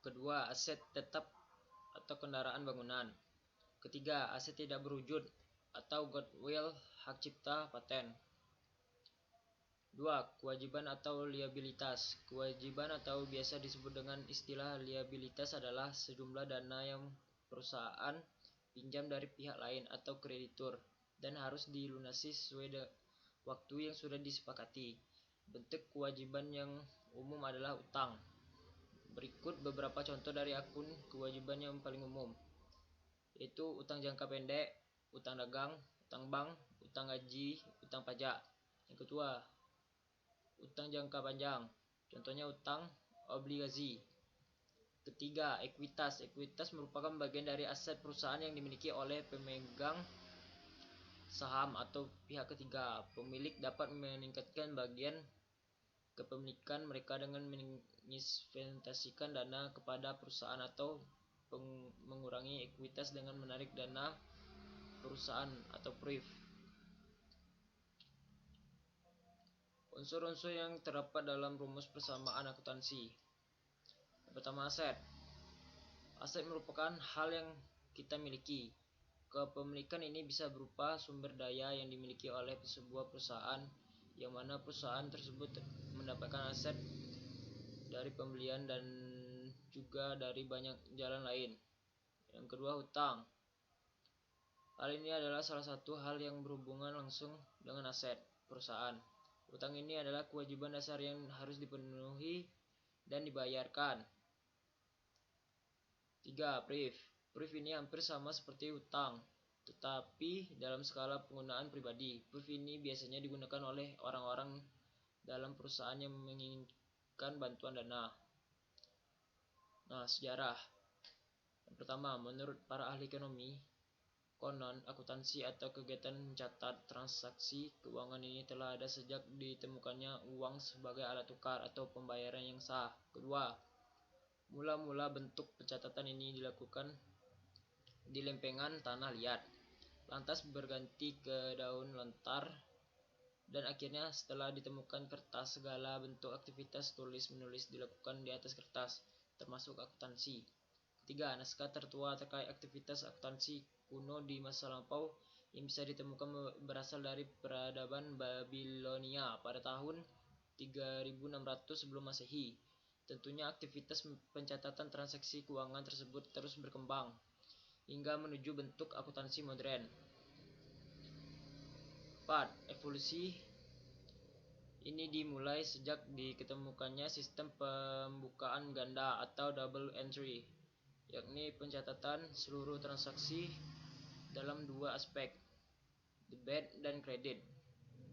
Kedua, aset tetap atau kendaraan bangunan. Ketiga, aset tidak berwujud atau goodwill, hak cipta, paten. 2. Kewajiban atau liabilitas. Kewajiban atau biasa disebut dengan istilah liabilitas adalah sejumlah dana yang perusahaan pinjam dari pihak lain atau kreditur dan harus dilunasi sesuai waktu yang sudah disepakati. Bentuk kewajiban yang umum adalah utang. Berikut beberapa contoh dari akun kewajiban yang paling umum, yaitu utang jangka pendek, utang dagang, utang bank, utang gaji, utang pajak. Yang kedua, utang jangka panjang, contohnya utang obligasi. Ketiga, ekuitas. Ekuitas merupakan bagian dari aset perusahaan yang dimiliki oleh pemegang saham atau pihak ketiga. Pemilik dapat meningkatkan bagian kepemilikan mereka dengan menginvestasikan dana kepada perusahaan atau mengurangi ekuitas dengan menarik dana perusahaan atau pref. Unsur-unsur yang terdapat dalam rumus persamaan akuntansi. Yang pertama, aset. Aset merupakan hal yang kita miliki. Kepemilikan ini bisa berupa sumber daya yang dimiliki oleh sebuah perusahaan, yang mana perusahaan tersebut mendapatkan aset dari pembelian dan juga dari banyak jalan lain. Yang kedua, hutang. Hal ini adalah salah satu hal yang berhubungan langsung dengan aset perusahaan. Hutang ini adalah kewajiban dasar yang harus dipenuhi dan dibayarkan. 3. Pref. Pref ini hampir sama seperti hutang, tetapi dalam skala penggunaan pribadi. Pref ini biasanya digunakan oleh orang-orang dalam perusahaan yang menginginkan bantuan dana. Nah, sejarah. Yang pertama, menurut para ahli ekonomi, konon akuntansi atau kegiatan mencatat transaksi keuangan ini telah ada sejak ditemukannya uang sebagai alat tukar atau pembayaran yang sah. Kedua, mula-mula bentuk pencatatan ini dilakukan di lempengan tanah liat, lantas berganti ke daun lontar, dan akhirnya setelah ditemukan kertas, segala bentuk aktivitas tulis-menulis dilakukan di atas kertas, termasuk akuntansi. Ketiga, naskah tertua terkait aktivitas akuntansi kuno di masa lampau yang bisa ditemukan berasal dari peradaban Babilonia pada tahun 3600 sebelum Masehi. Tentunya aktivitas pencatatan transaksi keuangan tersebut terus berkembang hingga menuju bentuk akuntansi modern. 4. Evolusi ini dimulai sejak diketemukannya sistem pembukaan ganda atau double entry, yakni pencatatan seluruh transaksi dalam dua aspek, debit dan kredit,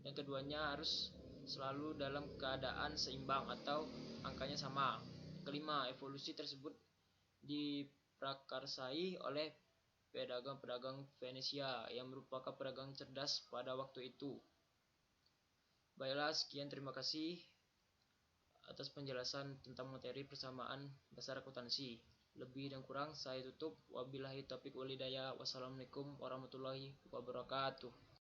dan keduanya harus selalu dalam keadaan seimbang atau angkanya sama. Kelima, evolusi tersebut diprakarsai oleh pedagang-pedagang Venesia yang merupakan pedagang cerdas pada waktu itu. Baiklah, sekian, terima kasih atas penjelasan tentang materi persamaan dasar akuntansi. Lebih dan kurang saya tutup. Wabillahi taufiq wal hidayah. Wassalamualaikum warahmatullahi wabarakatuh.